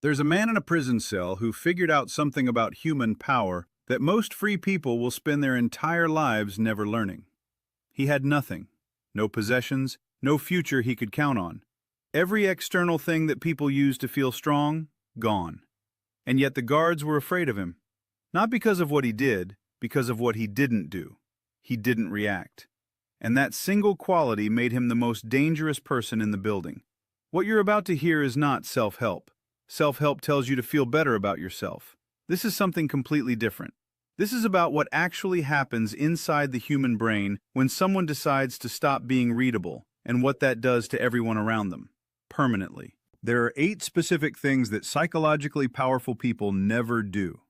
There's a man in a prison cell who figured out something about human power that most free people will spend their entire lives never learning. He had nothing, no possessions, no future he could count on. Every external thing that people use to feel strong, gone. And yet the guards were afraid of him. Not because of what he did, because of what he didn't do. He didn't react. And that single quality made him the most dangerous person in the building. What you're about to hear is not self-help. Self-help tells you to feel better about yourself. This is something completely different. This is about what actually happens inside the human brain when someone decides to stop being readable, and what that does to everyone around them, permanently. There are 8 specific things that psychologically powerful people never do.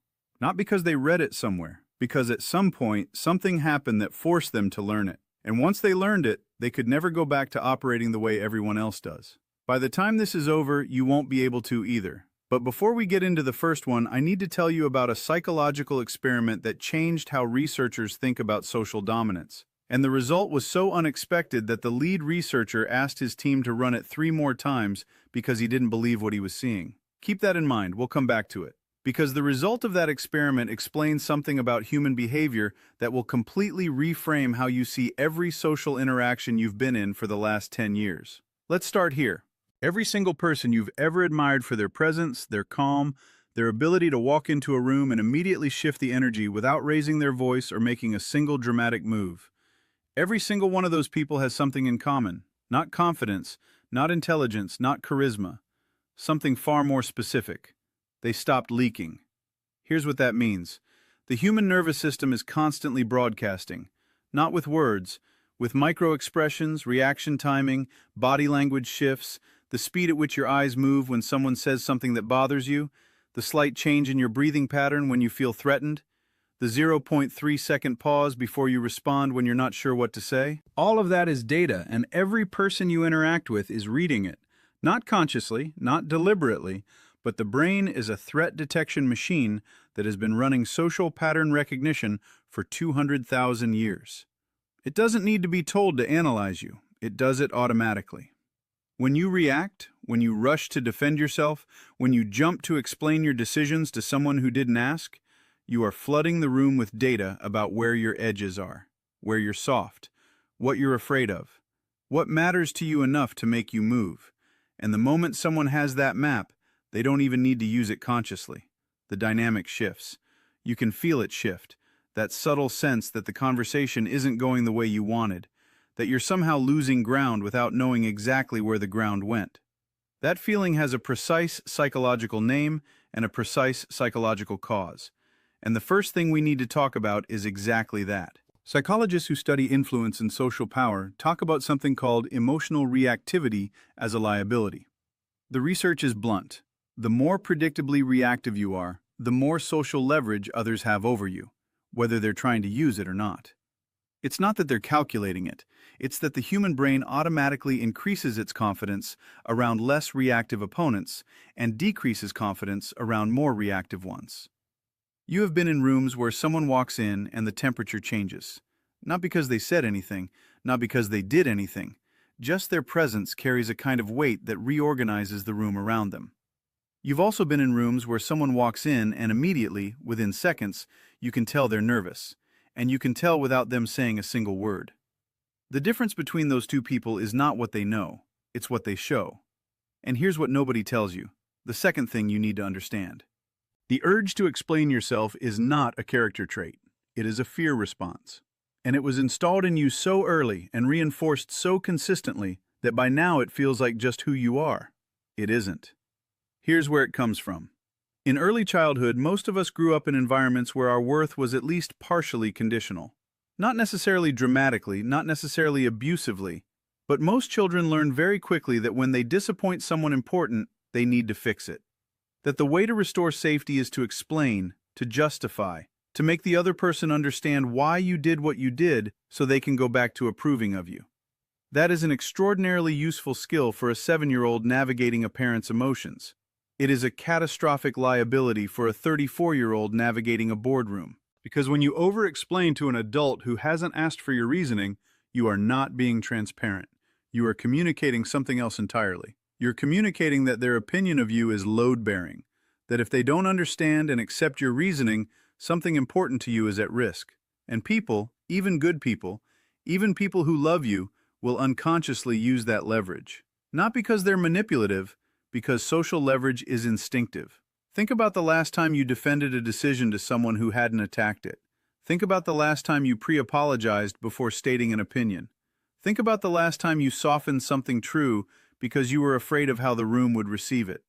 Not because they read it somewhere, because at some point something happened that forced them to learn it. And once they learned it, they could never go back to operating the way everyone else does. By the time this is over, you won't be able to either. But before we get into the first one, I need to tell you about a psychological experiment that changed how researchers think about social dominance. And the result was so unexpected that the lead researcher asked his team to run it 3 more times because he didn't believe what he was seeing. Keep that in mind, we'll come back to it. Because the result of that experiment explains something about human behavior that will completely reframe how you see every social interaction you've been in for the last 10 years. Let's start here. Every single person you've ever admired for their presence, their calm, their ability to walk into a room and immediately shift the energy without raising their voice or making a single dramatic move. Every single one of those people has something in common. Not confidence, not intelligence, not charisma. Something far more specific. They stopped leaking. Here's what that means. The human nervous system is constantly broadcasting. Not with words, with micro-expressions, reaction timing, body language shifts, the speed at which your eyes move when someone says something that bothers you, the slight change in your breathing pattern when you feel threatened, the 0.3-second pause before you respond when you're not sure what to say. All of that is data, and every person you interact with is reading it. Not consciously, not deliberately, but the brain is a threat detection machine that has been running social pattern recognition for 200,000 years. It doesn't need to be told to analyze you. It does it automatically. When you react, when you rush to defend yourself, when you jump to explain your decisions to someone who didn't ask, you are flooding the room with data about where your edges are, where you're soft, what you're afraid of, what matters to you enough to make you move. And the moment someone has that map, they don't even need to use it consciously. The dynamic shifts. You can feel it shift, that subtle sense that the conversation isn't going the way you wanted, that you're somehow losing ground without knowing exactly where the ground went. That feeling has a precise psychological name and a precise psychological cause. And the first thing we need to talk about is exactly that. Psychologists who study influence and social power talk about something called emotional reactivity as a liability. The research is blunt. The more predictably reactive you are, the more social leverage others have over you, whether they're trying to use it or not. It's not that they're calculating it, it's that the human brain automatically increases its confidence around less reactive opponents and decreases confidence around more reactive ones. You have been in rooms where someone walks in and the temperature changes. Not because they said anything, not because they did anything, just their presence carries a kind of weight that reorganizes the room around them. You've also been in rooms where someone walks in and immediately, within seconds, you can tell they're nervous. And you can tell without them saying a single word. The difference between those two people is not what they know, it's what they show. And here's what nobody tells you, the second thing you need to understand. The urge to explain yourself is not a character trait, it is a fear response. And it was installed in you so early and reinforced so consistently that by now it feels like just who you are. It isn't. Here's where it comes from. In early childhood, most of us grew up in environments where our worth was at least partially conditional. Not necessarily dramatically, not necessarily abusively, but most children learn very quickly that when they disappoint someone important, they need to fix it. That the way to restore safety is to explain, to justify, to make the other person understand why you did what you did so they can go back to approving of you. That is an extraordinarily useful skill for a 7-year-old navigating a parent's emotions. It is a catastrophic liability for a 34-year-old navigating a boardroom. Because when you over-explain to an adult who hasn't asked for your reasoning, you are not being transparent. You are communicating something else entirely. You're communicating that their opinion of you is load-bearing, that if they don't understand and accept your reasoning, something important to you is at risk. And people, even good people, even people who love you, will unconsciously use that leverage. Not because they're manipulative, because social leverage is instinctive. Think about the last time you defended a decision to someone who hadn't attacked it. Think about the last time you pre-apologized before stating an opinion. Think about the last time you softened something true because you were afraid of how the room would receive it.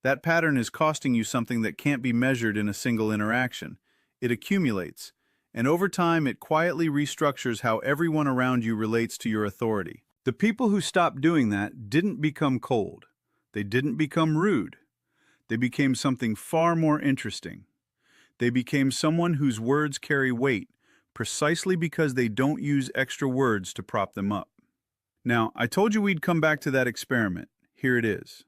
That pattern is costing you something that can't be measured in a single interaction. It accumulates, and over time it quietly restructures how everyone around you relates to your authority. The people who stopped doing that didn't become cold. They didn't become rude. They became something far more interesting. They became someone whose words carry weight, precisely because they don't use extra words to prop them up. Now, I told you we'd come back to that experiment. Here it is.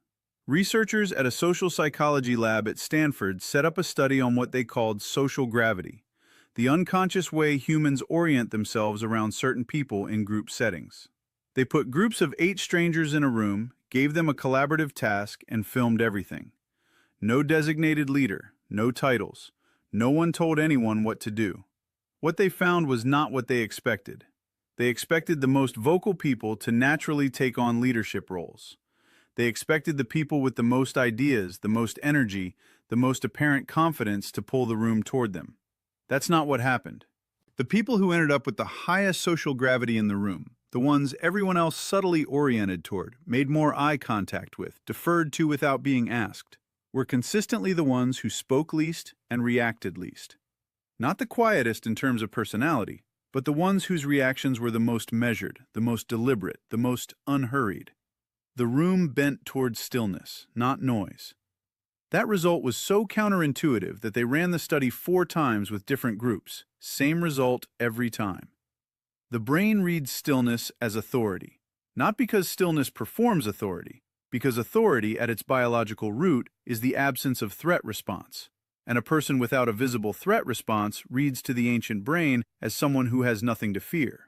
Researchers at a social psychology lab at Stanford set up a study on what they called social gravity, the unconscious way humans orient themselves around certain people in group settings. They put groups of 8 strangers in a room, gave them a collaborative task, and filmed everything. No designated leader, no titles. No one told anyone what to do. What they found was not what they expected. They expected the most vocal people to naturally take on leadership roles. They expected the people with the most ideas, the most energy, the most apparent confidence to pull the room toward them. That's not what happened. The people who ended up with the highest social gravity in the room, the ones everyone else subtly oriented toward, made more eye contact with, deferred to without being asked, were consistently the ones who spoke least and reacted least. Not the quietest in terms of personality, but the ones whose reactions were the most measured, the most deliberate, the most unhurried. The room bent towards stillness, not noise. That result was so counterintuitive that they ran the study 4 times with different groups. Same result every time. The brain reads stillness as authority, not because stillness performs authority, because authority at its biological root is the absence of threat response. And a person without a visible threat response reads to the ancient brain as someone who has nothing to fear.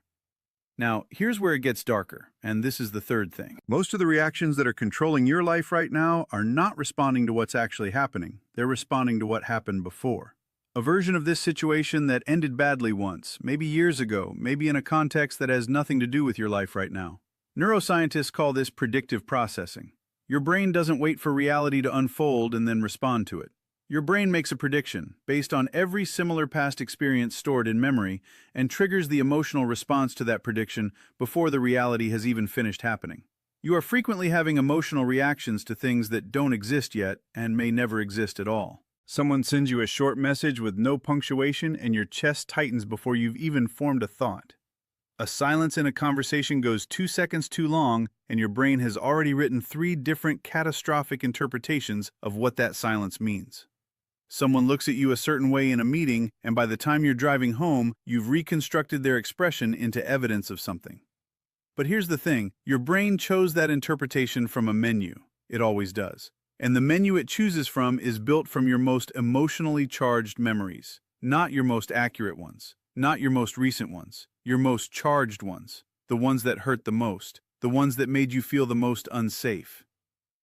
Now, here's where it gets darker, and this is the third thing. Most of the reactions that are controlling your life right now are not responding to what's actually happening. They're responding to what happened before. A version of this situation that ended badly once, maybe years ago, maybe in a context that has nothing to do with your life right now. Neuroscientists call this predictive processing. Your brain doesn't wait for reality to unfold and then respond to it. Your brain makes a prediction based on every similar past experience stored in memory and triggers the emotional response to that prediction before the reality has even finished happening. You are frequently having emotional reactions to things that don't exist yet and may never exist at all. Someone sends you a short message with no punctuation and your chest tightens before you've even formed a thought. A silence in a conversation goes 2 seconds too long and your brain has already written 3 different catastrophic interpretations of what that silence means. Someone looks at you a certain way in a meeting, and by the time you're driving home, you've reconstructed their expression into evidence of something. But here's the thing, your brain chose that interpretation from a menu. It always does. And the menu it chooses from is built from your most emotionally charged memories, not your most accurate ones, not your most recent ones, your most charged ones, the ones that hurt the most, the ones that made you feel the most unsafe.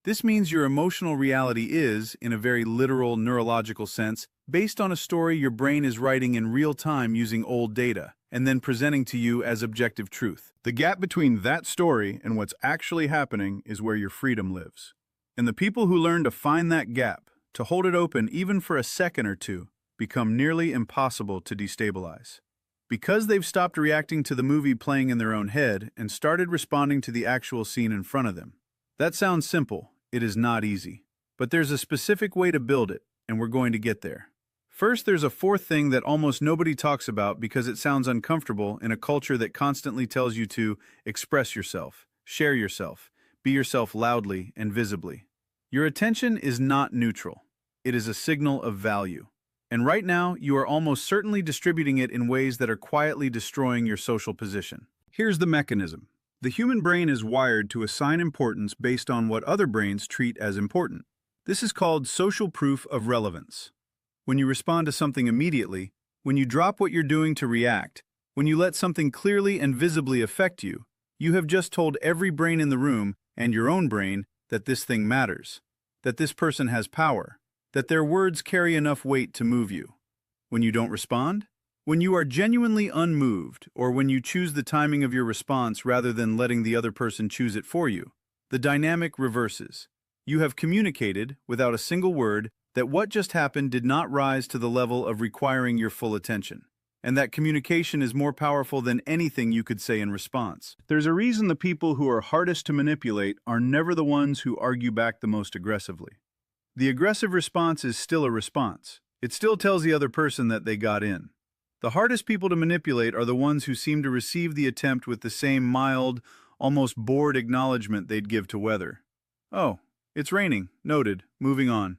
This means your emotional reality is, in a very literal neurological sense, based on a story your brain is writing in real time using old data, and then presenting to you as objective truth. The gap between that story and what's actually happening is where your freedom lives. And the people who learn to find that gap, to hold it open even for a second or two, become nearly impossible to destabilize. Because they've stopped reacting to the movie playing in their own head and started responding to the actual scene in front of them. That sounds simple. It is not easy. But there's a specific way to build it, and we're going to get there. First, there's a 4th thing that almost nobody talks about because it sounds uncomfortable in a culture that constantly tells you to express yourself, share yourself, be yourself loudly and visibly. Your attention is not neutral. It is a signal of value. And right now, you are almost certainly distributing it in ways that are quietly destroying your social position. Here's the mechanism. The human brain is wired to assign importance based on what other brains treat as important. This is called social proof of relevance. When you respond to something immediately, when you drop what you're doing to react, when you let something clearly and visibly affect you, you have just told every brain in the room, and your own brain, that this thing matters, that this person has power, that their words carry enough weight to move you. When you don't respond? When you are genuinely unmoved, or when you choose the timing of your response rather than letting the other person choose it for you, the dynamic reverses. You have communicated, without a single word, that what just happened did not rise to the level of requiring your full attention, and that communication is more powerful than anything you could say in response. There's a reason the people who are hardest to manipulate are never the ones who argue back the most aggressively. The aggressive response is still a response. It still tells the other person that they got in. The hardest people to manipulate are the ones who seem to receive the attempt with the same mild, almost bored acknowledgement they'd give to weather. Oh, it's raining. Noted. Moving on.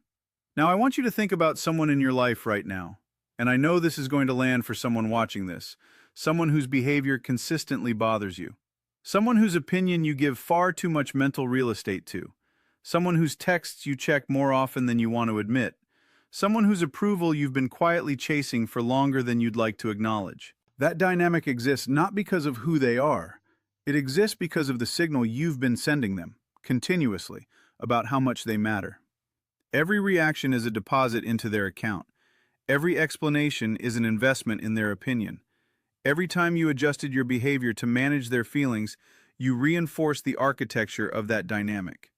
Now I want you to think about someone in your life right now. And I know this is going to land for someone watching this. Someone whose behavior consistently bothers you. Someone whose opinion you give far too much mental real estate to. Someone whose texts you check more often than you want to admit. Someone whose approval you've been quietly chasing for longer than you'd like to acknowledge. That dynamic exists not because of who they are. It exists because of the signal you've been sending them, continuously, about how much they matter. Every reaction is a deposit into their account. Every explanation is an investment in their opinion. Every time you adjusted your behavior to manage their feelings, you reinforced the architecture of that dynamic.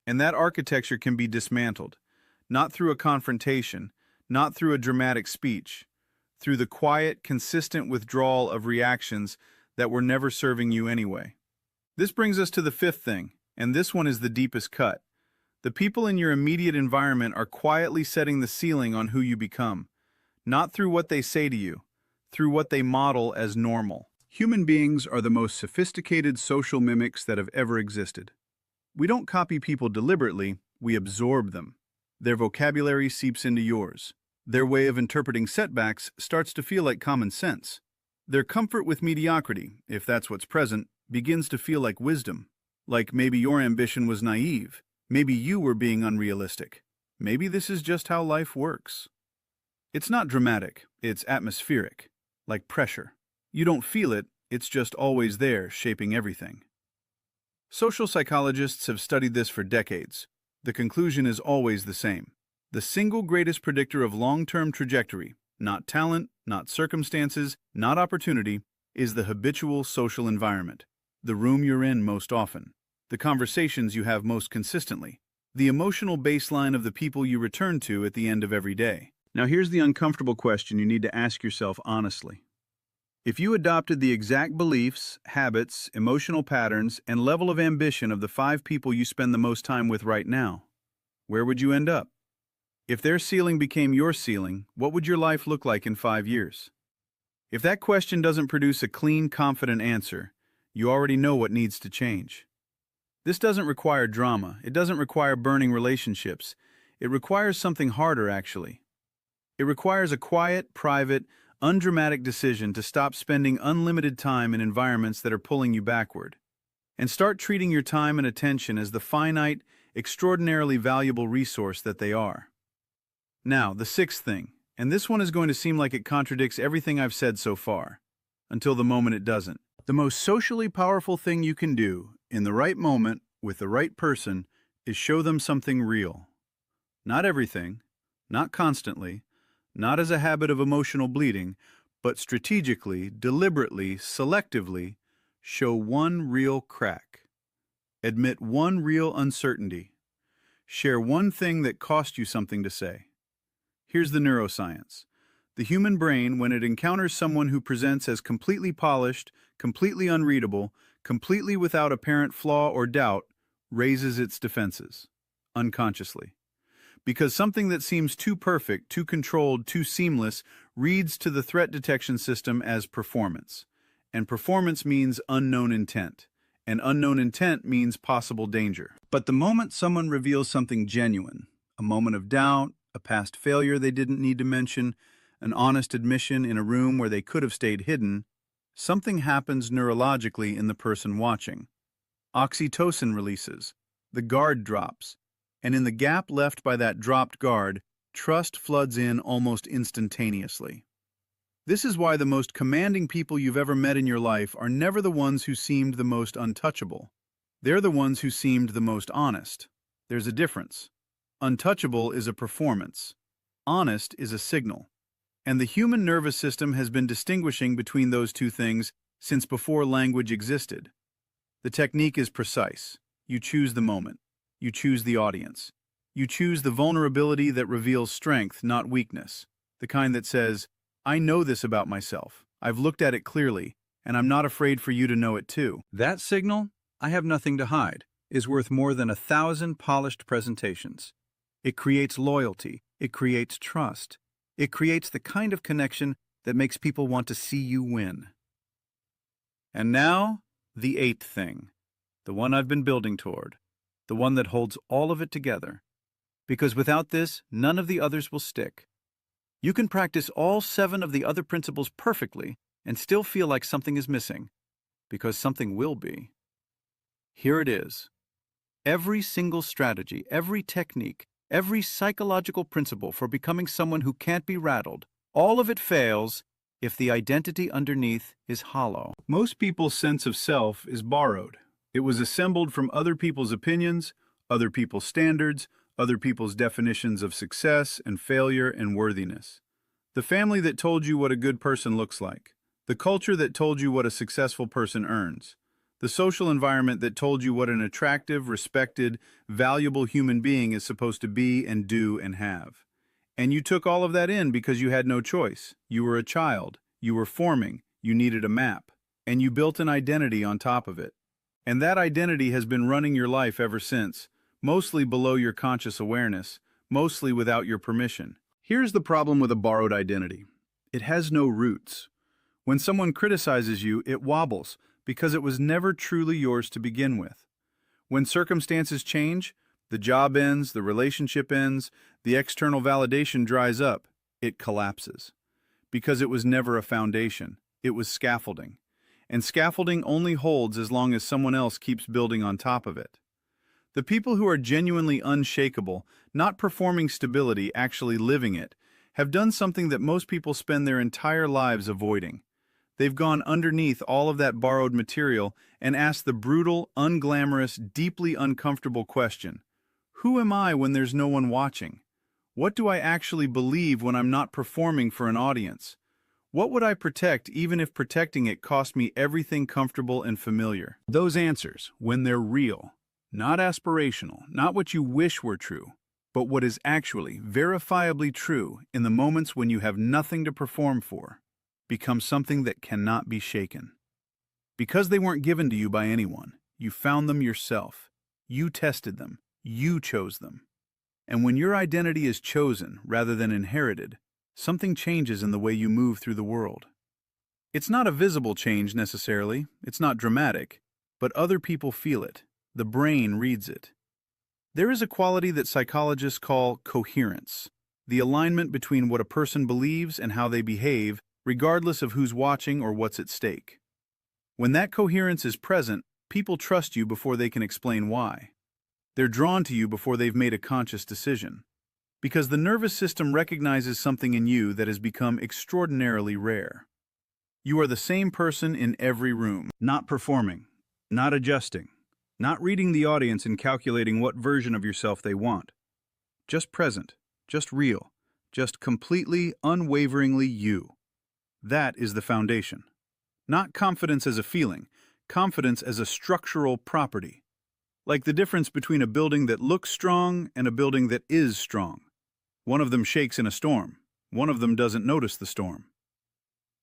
And that architecture can be dismantled. Not through a confrontation, not through a dramatic speech, through the quiet, consistent withdrawal of reactions that were never serving you anyway. This brings us to the fifth thing, and this one is the deepest cut. The people in your immediate environment are quietly setting the ceiling on who you become, not through what they say to you, through what they model as normal. Human beings are the most sophisticated social mimics that have ever existed. We don't copy people deliberately, we absorb them. Their vocabulary seeps into yours. Their way of interpreting setbacks starts to feel like common sense. Their comfort with mediocrity, if that's what's present, begins to feel like wisdom. Like maybe your ambition was naive. Maybe you were being unrealistic. Maybe this is just how life works. It's not dramatic, it's atmospheric, like pressure. You don't feel it, it's just always there, shaping everything. Social psychologists have studied this for decades. The conclusion is always the same. The single greatest predictor of long-term trajectory, not talent, not circumstances, not opportunity, is the habitual social environment. The room you're in most often. The conversations you have most consistently. The emotional baseline of the people you return to at the end of every day. Now here's the uncomfortable question you need to ask yourself honestly. If you adopted the exact beliefs, habits, emotional patterns, and level of ambition of the 5 people you spend the most time with right now, where would you end up? If their ceiling became your ceiling, what would your life look like in 5 years? If that question doesn't produce a clean, confident answer, you already know what needs to change. This doesn't require drama. It doesn't require burning relationships. It requires something harder, actually. It requires a quiet, private, undramatic decision to stop spending unlimited time in environments that are pulling you backward, and start treating your time and attention as the finite, extraordinarily valuable resource that they are. Now, the sixth thing, and this one is going to seem like it contradicts everything I've said so far, until the moment it doesn't. The most socially powerful thing you can do, in the right moment, with the right person, is show them something real. Not everything, not constantly, not as a habit of emotional bleeding, but strategically, deliberately, selectively, show one real crack. Admit one real uncertainty. Share one thing that cost you something to say. Here's the neuroscience. The human brain, when it encounters someone who presents as completely polished, completely unreadable, completely without apparent flaw or doubt, raises its defenses, unconsciously. Because something that seems too perfect, too controlled, too seamless reads to the threat detection system as performance. And performance means unknown intent. And unknown intent means possible danger. But the moment someone reveals something genuine, a moment of doubt, a past failure they didn't need to mention, an honest admission in a room where they could have stayed hidden, something happens neurologically in the person watching. Oxytocin releases, the guard drops, and in the gap left by that dropped guard, trust floods in almost instantaneously. This is why the most commanding people you've ever met in your life are never the ones who seemed the most untouchable. They're the ones who seemed the most honest. There's a difference. Untouchable is a performance. Honest is a signal. And the human nervous system has been distinguishing between those two things since before language existed. The technique is precise. You choose the moment. You choose the audience. You choose the vulnerability that reveals strength, not weakness. The kind that says, I know this about myself. I've looked at it clearly, and I'm not afraid for you to know it too. That signal, I have nothing to hide, is worth more than 1,000 polished presentations. It creates loyalty. It creates trust. It creates the kind of connection that makes people want to see you win. And now, the 8th thing, the one I've been building toward, the one that holds all of it together. Because without this, none of the others will stick. You can practice all 7 of the other principles perfectly and still feel like something is missing, because something will be. Here it is. Every single strategy, every technique, every psychological principle for becoming someone who can't be rattled, all of it fails if the identity underneath is hollow. Most people's sense of self is borrowed. It was assembled from other people's opinions, other people's standards, other people's definitions of success and failure and worthiness. The family that told you what a good person looks like. The culture that told you what a successful person earns. The social environment that told you what an attractive, respected, valuable human being is supposed to be and do and have. And you took all of that in because you had no choice. You were a child. You were forming. You needed a map. And you built an identity on top of it. And that identity has been running your life ever since, mostly below your conscious awareness, mostly without your permission. Here's the problem with a borrowed identity. It has no roots. When someone criticizes you, it wobbles, because it was never truly yours to begin with. When circumstances change, the job ends, the relationship ends, the external validation dries up, it collapses. Because it was never a foundation, it was scaffolding. And scaffolding only holds as long as someone else keeps building on top of it. The people who are genuinely unshakable, not performing stability, actually living it, have done something that most people spend their entire lives avoiding. They've gone underneath all of that borrowed material and asked the brutal, unglamorous, deeply uncomfortable question, who am I when there's no one watching? What do I actually believe when I'm not performing for an audience? What would I protect even if protecting it cost me everything comfortable and familiar? Those answers, when they're real, not aspirational, not what you wish were true, but what is actually verifiably true in the moments when you have nothing to perform for, become something that cannot be shaken. Because they weren't given to you by anyone, you found them yourself. You tested them. You chose them. And when your identity is chosen rather than inherited, something changes in the way you move through the world. It's not a visible change necessarily, it's not dramatic, but other people feel it. The brain reads it. There is a quality that psychologists call coherence, the alignment between what a person believes and how they behave, regardless of who's watching or what's at stake. When that coherence is present, people trust you before they can explain why. They're drawn to you before they've made a conscious decision. Because the nervous system recognizes something in you that has become extraordinarily rare. You are the same person in every room, not performing, not adjusting, not reading the audience and calculating what version of yourself they want. Just present, just real, just completely, unwaveringly you. That is the foundation. Not confidence as a feeling, confidence as a structural property. Like the difference between a building that looks strong and a building that is strong. One of them shakes in a storm. One of them doesn't notice the storm.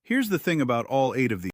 Here's the thing about all 8 of these.